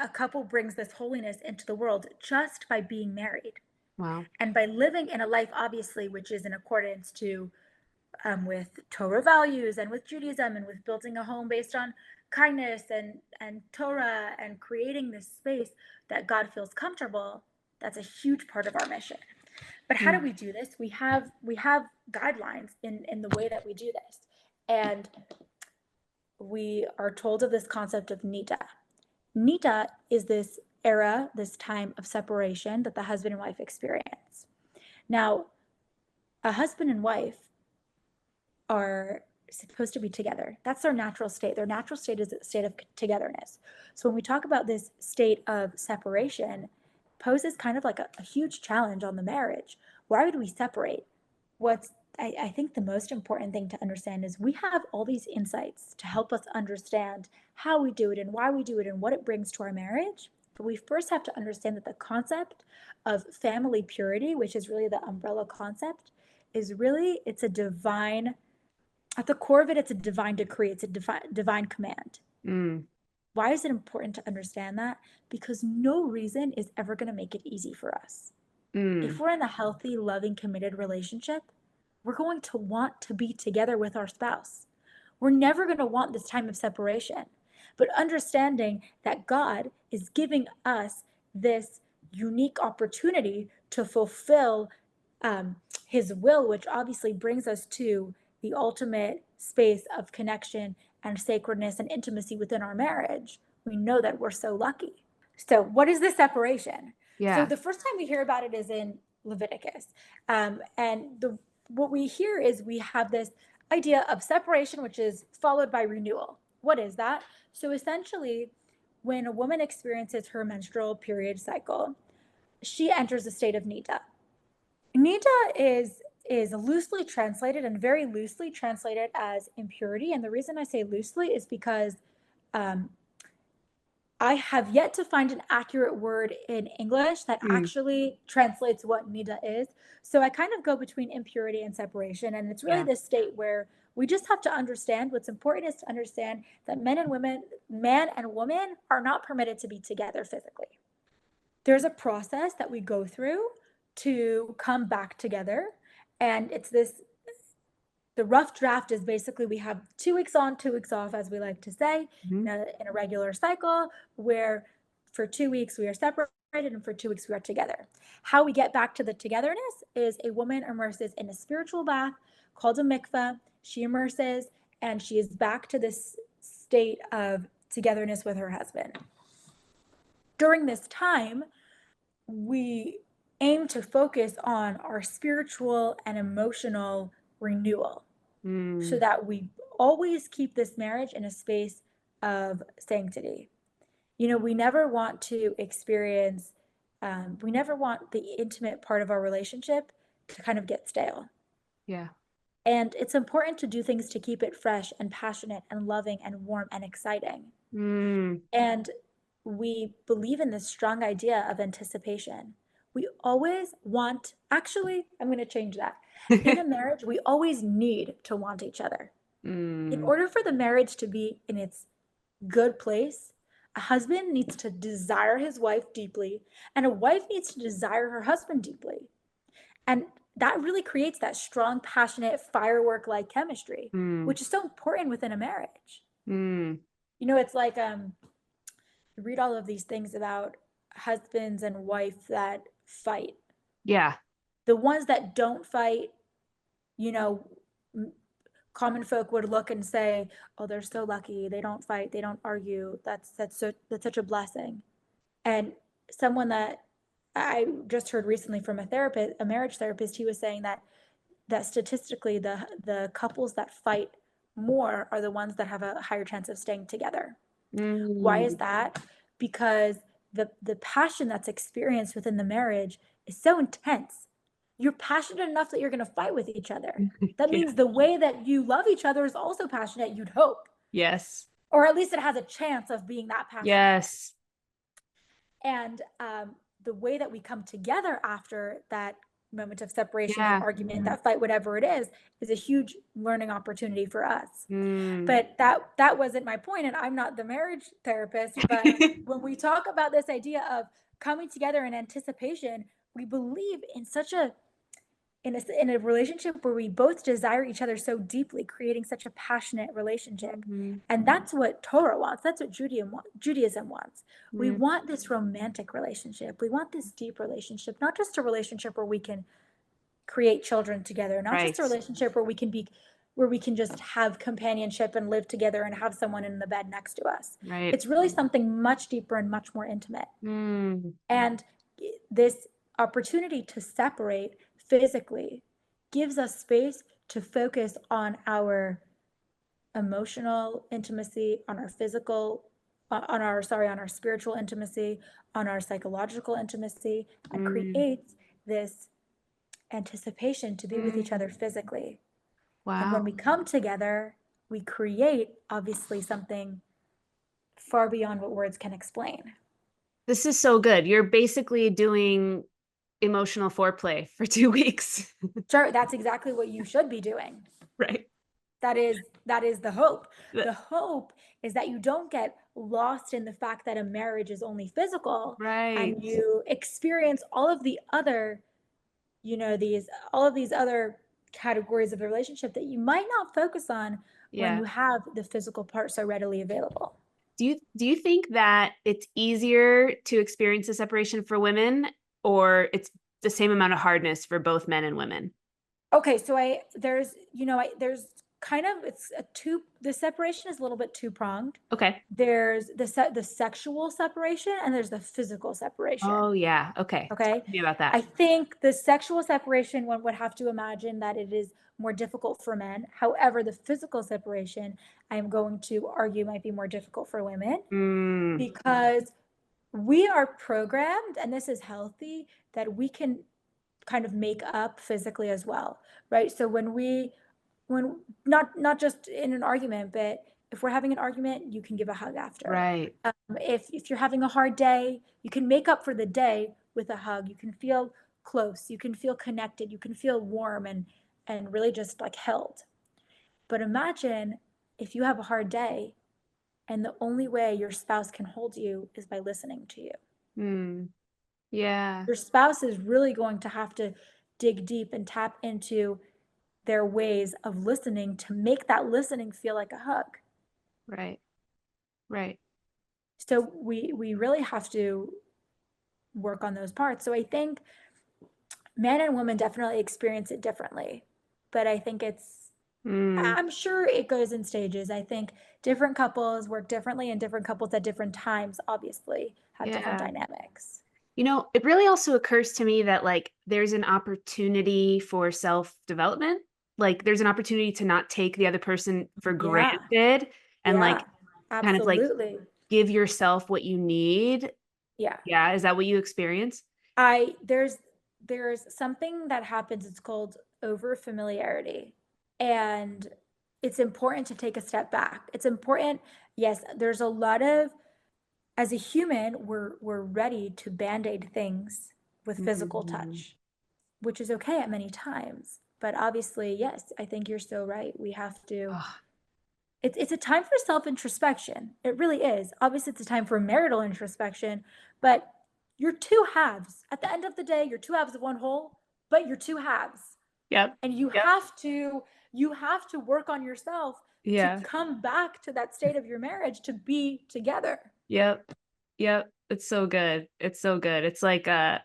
a couple brings this holiness into the world just by being married Wow. and by living in a life, obviously, which is in accordance to with Torah values and with Judaism and with building a home based on kindness and Torah and creating this space that God feels comfortable. That's a huge part of our mission. But how do Mm. we do this? We have guidelines in the way that we do this, and we are told of this concept of Niddah. Niddah is this era, this time of separation that the husband and wife experience. Now, a husband and wife are supposed to be together. That's their natural state. Their natural state is a state of togetherness. So when we talk about this state of separation, poses kind of like a huge challenge on the marriage. Why would we separate? What's I think the most important thing to understand is we have all these insights to help us understand how we do it and why we do it and what it brings to our marriage. But we first have to understand that the concept of family purity, which is really the umbrella concept, is really it's a divine at the core of it, it's a divine decree, it's a divine command. Mm. Why is it important to understand that? Because no reason is ever going to make it easy for us. If Mm. we're in a healthy, loving, committed relationship, we're going to want to be together with our spouse. We're never going to want this time of separation. But understanding that God is giving us this unique opportunity to fulfill his will, which obviously brings us to the ultimate space of connection and sacredness and intimacy within our marriage, we know that we're so lucky. So, what is the separation? So, Yeah. the first time we hear about it is in Leviticus. And what we hear is we have this idea of separation, which is followed by renewal. What is that? So, essentially, when a woman experiences her menstrual period cycle, she enters a state of Niddah. Niddah is loosely translated and very loosely translated as impurity. And the reason I say loosely is because um, I have yet to find an accurate word in English that Mm. actually translates what Niddah is. So I kind of go between impurity and separation. And it's really Yeah. this state where we just have to understand what's important is to understand that men and women, man and woman are not permitted to be together physically. There's a process that we go through to come back together. And it's this the rough draft is basically we have 2 weeks on, 2 weeks off, as we like to say, Mhm. in a regular cycle, where for 2 weeks we are separated and for 2 weeks we are together. How we get back to the togetherness is a woman immerses in a spiritual bath called a mikveh. She immerses and she is back to this state of togetherness with her husband. During this time, we aim to focus on our spiritual and emotional renewal so Mm. that we always keep this marriage in a space of sanctity. You know, we never want to experience, we never want the intimate part of our relationship to kind of get stale. Yeah. And it's important to do things to keep it fresh and passionate and loving and warm and exciting. Mm. And we believe in this strong idea of anticipation. We always want, actually, I'm going to change that. In a marriage, we always need to want each other. In Mm. order for the marriage to be in its good place, a husband needs to desire his wife deeply, and a wife needs to desire her husband deeply. And that really creates that strong, passionate, firework like chemistry, Mm. which is so important within a marriage. Mm. You know, it's like you read all of these things about husbands and wife that fight. Yeah. The ones that don't fight, you know, common folk would look and say, "Oh, they're so lucky. They don't fight. They don't argue. That's such a blessing." And someone that I just heard recently from a therapist, a marriage therapist, he was saying that statistically, the couples that fight more are the ones that have a higher chance of staying together. Why is Mm. that? Because the passion that's experienced within the marriage is so intense. You're passionate enough that you're going to fight with each other. That Yeah. means the way that you love each other is also passionate, you'd hope. Yes. Or at least it has a chance of being that passionate. Yes. And the way that we come together after that moment of separation, that Yeah. argument, that fight, whatever it is a huge learning opportunity for us. Mm. But that wasn't my point, and I'm not the marriage therapist. But when we talk about this idea of coming together in anticipation, we believe in such a in a relationship where we both desire each other so deeply, creating such a passionate relationship. Mhm. And that's what Torah wants. That's what Judaism wants. We Mm. want this romantic relationship. We want this deep relationship, not just a relationship where we can create children together, not just a Right. relationship where we can just have companionship and live together and have someone in the bed next to us. Right. It's really something much deeper and much more intimate. Mm. And this opportunity to separate physically gives us space to focus on our emotional intimacy, on our physical, on our spiritual intimacy, on our psychological intimacy, and Mm. creates this anticipation to be with each other physically. And when Wow. we come together, we create obviously something far beyond what words can explain. This is so good. You're basically doing emotional foreplay for 2 weeks. Sure, that's exactly what you should be doing. Right. That is the hope. The The hope is that you don't get lost in the fact that a marriage is only physical, right. and you experience all of the other, these all of these other categories of the relationship that you might not focus on when Yeah. you have the physical part so readily available. Do you think that it's easier to experience a separation for women, or it's the same amount of hardness for both men and women? Okay, so there's kind of the separation is a little bit two pronged. Okay. There's the sexual separation and there's the physical separation. Oh, yeah. Okay. Okay. Talk to me about that. I think the sexual separation, one would have to imagine that it is more difficult for men. However, the physical separation, I'm going to argue, might be more difficult for women Mm. because we are programmed, and this is healthy, that we can kind of make up physically as well, right? So when not just in an argument, but if we're having an argument, you can give a hug after. Right. If you're having a hard day, you can make up for the day with a hug. You can feel close, you can feel connected, you can feel warm and really just like held. But imagine if you have a hard day and the only way your spouse can hold you is by listening to you. Mm. Yeah. Your spouse is really going to have to dig deep and tap into their ways of listening to make that listening feel like a hug. Right. Right. So we really have to work on those parts. So I think men and women definitely experience it differently, but I think Mm. I'm sure it goes in stages. I think different couples work differently, and different couples at different times obviously have different Yeah. dynamics. It really also occurs to me that, like, there's an opportunity for self-development. Like, there's an opportunity to not take the other person for Yeah, granted and, yeah, like, kind of, like, absolutely. give yourself what you need. Yeah. Yeah, is that what you experience? I there's something that happens, it's called over familiarity. And it's important to take a step back. It's important, yes, there's a lot of as a human, we're ready to band-aid things with physical Mhm. touch, which is okay at many times. But obviously, yes, I think you're so right. We have to Ugh, it's a time for self-introspection. It really is. Obviously, it's a time for marital introspection, but you're two halves. At the end of the day, you're two halves of one whole, but you're two halves. yep, And yep, you have to work on yourself to yeah, come back to that state of your marriage to be together. yep, yep, it's so good, it's so good. It's like,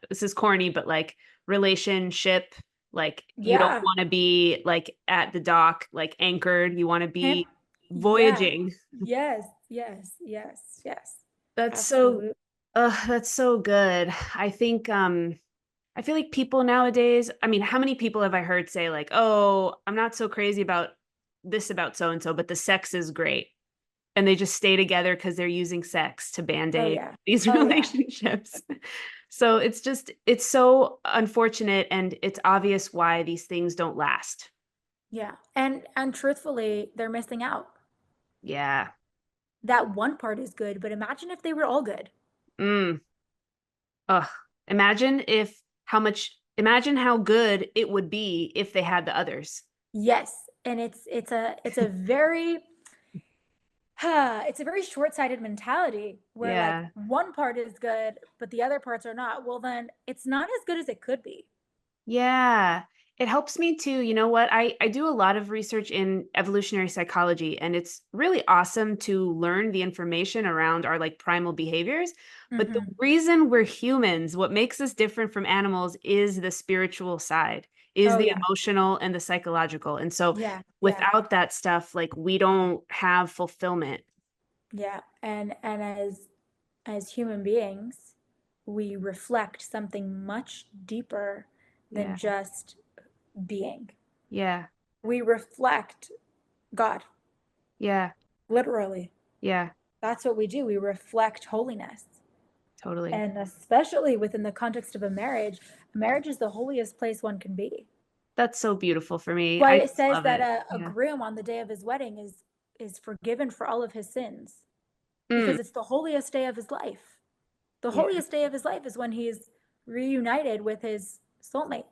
this is corny, but, like, relationship, like, you don't Yeah. wanna be, like, at the dock, like, anchored, you wanna Him. be Yes. voyaging. Yes. Yes. Yes. Yes. That's so Absolutely. that's so good. I feel like people nowadays, I mean, how many people have I heard say like, "Oh, I'm not so crazy about this about so and so, but the sex is great." And they just stay together because 'cause they're using sex to Oh band-aid yeah. these Oh yeah. relationships. So it's so unfortunate, and it's obvious why these things don't last. Yeah. And truthfully, they're missing out. Yeah. That one part is good, but imagine if they were all good. Mm. Ugh. Imagine if how much Imagine how good it would be if they had the others. Yes, and it's a very it's a very short-sighted mentality where like Yeah. one part is good, but the other parts are not. Well, then it's not as good as it could be. Yeah. It helps me too. You know what? I do a lot of research in evolutionary psychology, and it's really awesome to learn the information around our like primal behaviors. But the Hmm. reason we're humans, what makes us different from animals is the spiritual side, is Oh the yeah, emotional and the psychological. And so yeah, yeah, without that stuff, like we don't have fulfillment. yeah. And as human beings, we reflect something much deeper than Yeah. just being. Yeah. We reflect God, Yeah. literally. Yeah. That's what we do. We reflect holiness. Totally. And especially within the context of a marriage is the holiest place one can be. That's so beautiful for me. Why I it just says love that it. a Yeah. groom on the day of his wedding is forgiven for all of his sins Mm, because it's the holiest day of his life. The yeah. holiest day of his life is when he's reunited with his soulmate.